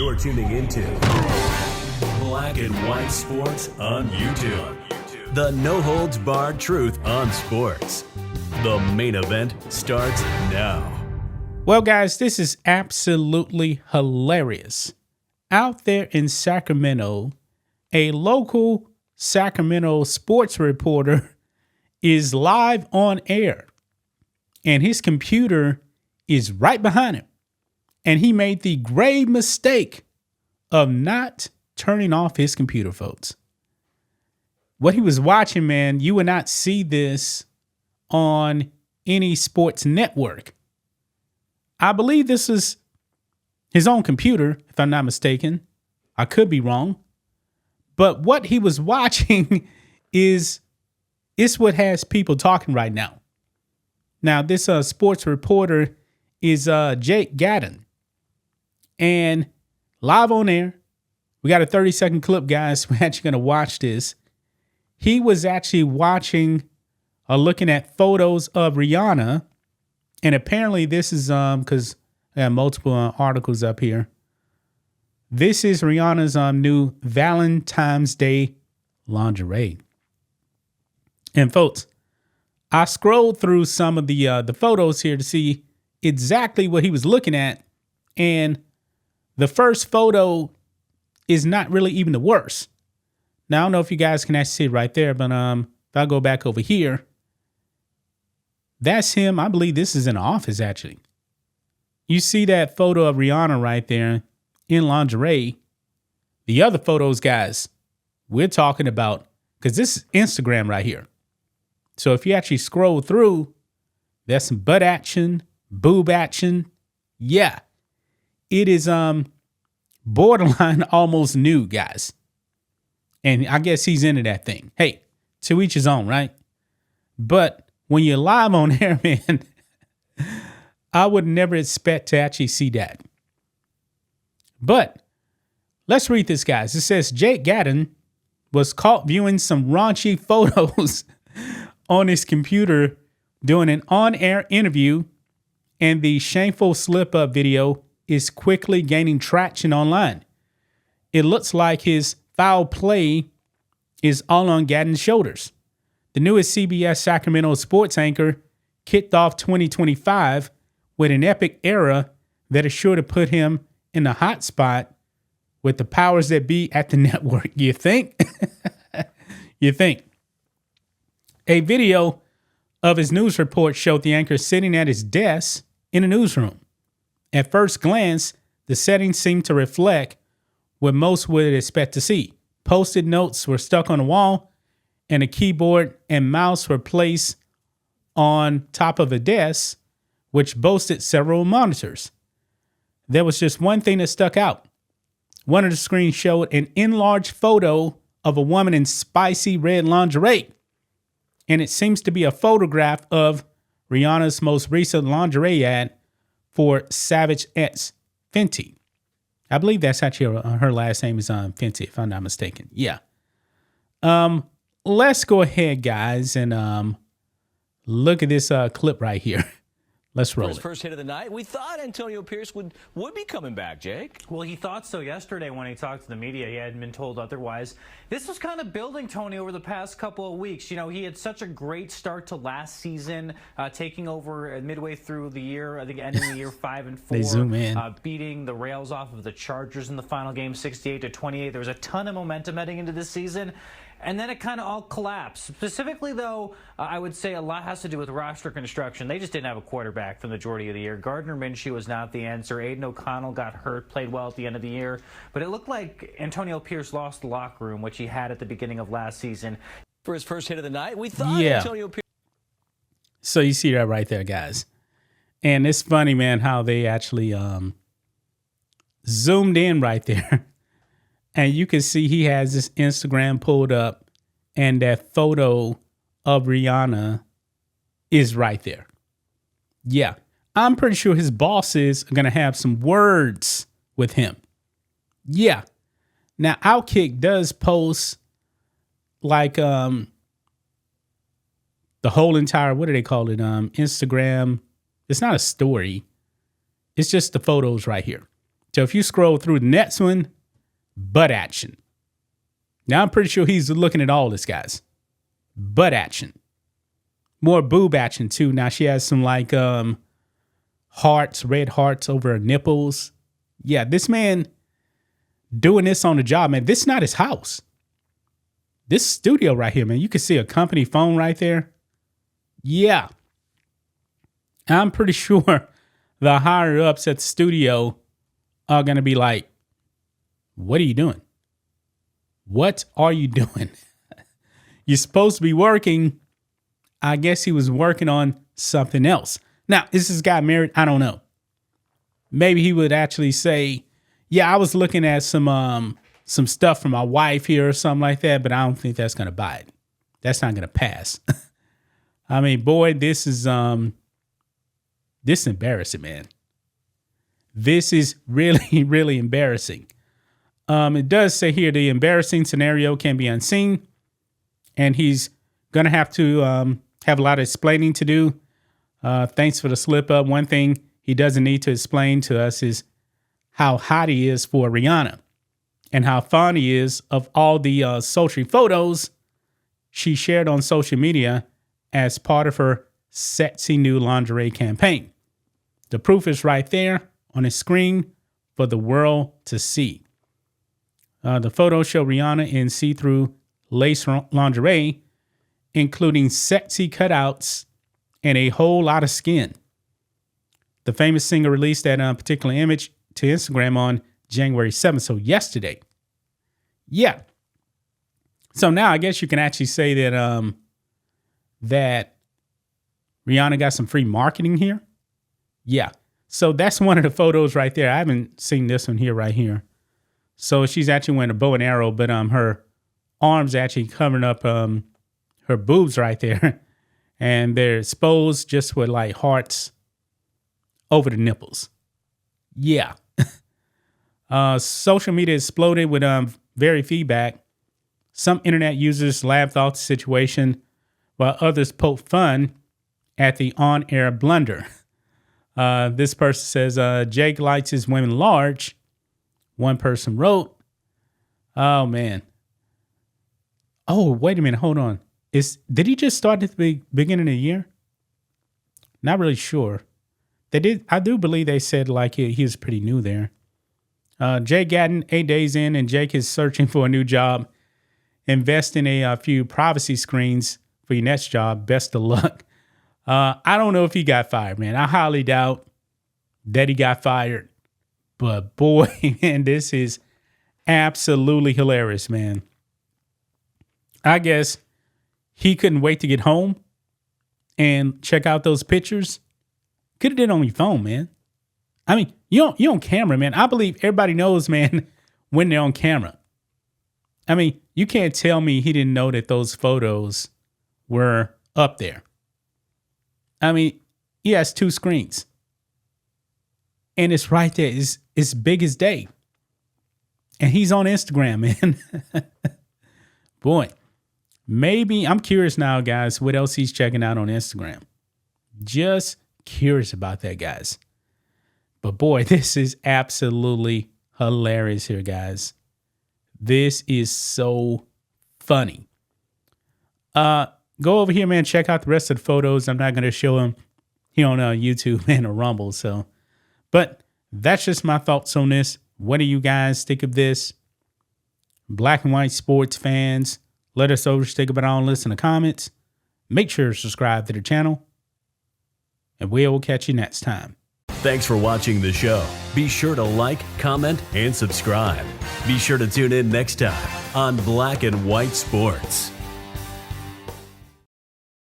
You're tuning into Black and White Sports on YouTube. The no-holds-barred truth on sports. The main event starts now. Well, guys, this is absolutely hilarious. Out there in Sacramento, a local Sacramento sports reporter is live on air, and his computer is right behind him. And he made the grave mistake of not turning off his computer, folks. What he was watching, man, you would not see this on any sports network. I believe this is his own computer, if I'm not mistaken. I could be wrong. But what he was watching is what has people talking right now. Now, this sports reporter is Jake Gadden. And live on air, we got a 30-second clip, guys. We're actually going to watch this. He was actually watching or looking at photos of Rihanna. And apparently this is because I have multiple articles up here. This is Rihanna's new Valentine's Day lingerie. And folks, I scrolled through some of the photos here to see exactly what he was looking at. And the first photo is not really even the worst. Now, I don't know if you guys can actually see it right there, but if I go back over here, that's him. I believe this is in the office, actually. You see that photo of Rihanna right there in lingerie. The other photos, guys, we're talking about, because this is Instagram right here. So if you actually scroll through, there's some butt action, boob action. Yeah. It is borderline almost nude, guys. And I guess he's into that thing. Hey, to each his own, right? But when you're live on air, man, I would never expect to actually see that. But let's read this, guys. It says Jake Gadden was caught viewing some raunchy photos on his computer during an on-air interview, and the shameful slip-up video is quickly gaining traction online. It looks like his foul play is all on Gadden's shoulders. The newest CBS Sacramento sports anchor kicked off 2025 with an epic era that is sure to put him in the hot spot with the powers that be at the network. You think? You think? A video of his news report showed the anchor sitting at his desk in a newsroom. At first glance, the settings seemed to reflect what most would expect to see. Post-it notes were stuck on the wall, and a keyboard and mouse were placed on top of a desk, which boasted several monitors. There was just one thing that stuck out. One of the screens showed an enlarged photo of a woman in spicy red lingerie, and it seems to be a photograph of Rihanna's most recent lingerie ad for Savage X Fenty. I believe that's actually her last name is Fenty, if I'm not mistaken. Yeah. Let's go ahead, guys, and look at this clip right here. Let's roll For his it. first hit of the night, we thought Antonio Pierce would be coming back, Jake. Well, he thought so yesterday when he talked to the media. He hadn't been told otherwise. This was kind of building, Tony, over the past couple of weeks. You know, he had such a great start to last season, taking over midway through the year, I think ending the year 5-4. They zoom in. Beating the Rails off of the Chargers in the final game, 68-28. There was a ton of momentum heading into this season. And then it kind of all collapsed. Specifically, though, I would say a lot has to do with roster construction. They just didn't have a quarterback for the majority of the year. Gardner Minshew was not the answer. Aiden O'Connell got hurt, played well at the end of the year. But it looked like Antonio Pierce lost the locker room, which he had at the beginning of last season. For his first hit of the night, we thought Antonio Pierce. So you see that right there, guys. And it's funny, man, how they actually zoomed in right there. And you can see he has this Instagram pulled up, and that photo of Rihanna is right there. Yeah, I'm pretty sure his bosses are going to have some words with him. Yeah. Now, Outkick does post like the whole entire, what do they call it? Instagram. It's not a story. It's just the photos right here. So if you scroll through the next one, butt action. Now I'm pretty sure he's looking at all this, guys. Butt action. More boob action too. Now she has some like hearts, red hearts over her nipples. Yeah, this man doing this on the job, man. This is not his house. This studio right here, man. You can see a company phone right there. Yeah. I'm pretty sure the higher ups at the studio are going to be like, what are you doing? What are you doing? You're supposed to be working. I guess he was working on something else. Now, is this guy married? I don't know. Maybe he would actually say, yeah, I was looking at some stuff from my wife here or something like that, but I don't think that's going to buy it. That's not going to pass. I mean, boy, this is embarrassing, man. This is really, really embarrassing. It does say here the embarrassing scenario can be unseen, and he's going to have to have a lot of explaining to do. Thanks for the slip up. One thing he doesn't need to explain to us is how hot he is for Rihanna and how fond he is of all the sultry photos she shared on social media as part of her sexy new lingerie campaign. The proof is right there on his screen for the world to see. The photos show Rihanna in see-through lace lingerie, including sexy cutouts and a whole lot of skin. The famous singer released that particular image to Instagram on January 7th, so yesterday. Yeah. So now I guess you can actually say that that Rihanna got some free marketing here. Yeah. So that's one of the photos right there. I haven't seen this one here right here. So she's actually wearing a bow and arrow, but her arms actually covering up her boobs right there. And they're exposed just with like hearts over the nipples. Yeah. Social media exploded with very feedback. Some internet users laughed off the situation while others poked fun at the on-air blunder. This person says, Jake likes his women large. One person wrote, oh, man. Oh, wait a minute. Hold on. Did he just start at the beginning of the year? Not really sure. They did. I do believe they said like he was pretty new there. Jake Gatton, 8 days in, and Jake is searching for a new job. Invest in a few privacy screens for your next job. Best of luck. I don't know if he got fired, man. I highly doubt that he got fired. But boy, man, this is absolutely hilarious, man. I guess he couldn't wait to get home and check out those pictures. Could have did it on your phone, man. I mean, you're on camera, man. I believe everybody knows, man, when they're on camera. I mean, you can't tell me he didn't know that those photos were up there. I mean, he has two screens. And it's right there. It's big as day. And he's on Instagram, man. Boy, maybe I'm curious now, guys, what else he's checking out on Instagram. Just curious about that, guys. But boy, this is absolutely hilarious here, guys. This is so funny. Go over here, man. Check out the rest of the photos. I'm not going to show them here on YouTube and a Rumble. But that's just my thoughts on this. What do you guys think of this? Black and white sports fans, let us know what you think about all this in the comments. Make sure to subscribe to the channel. And we will catch you next time. Thanks for watching the show. Be sure to like, comment, and subscribe. Be sure to tune in next time on Black and White Sports.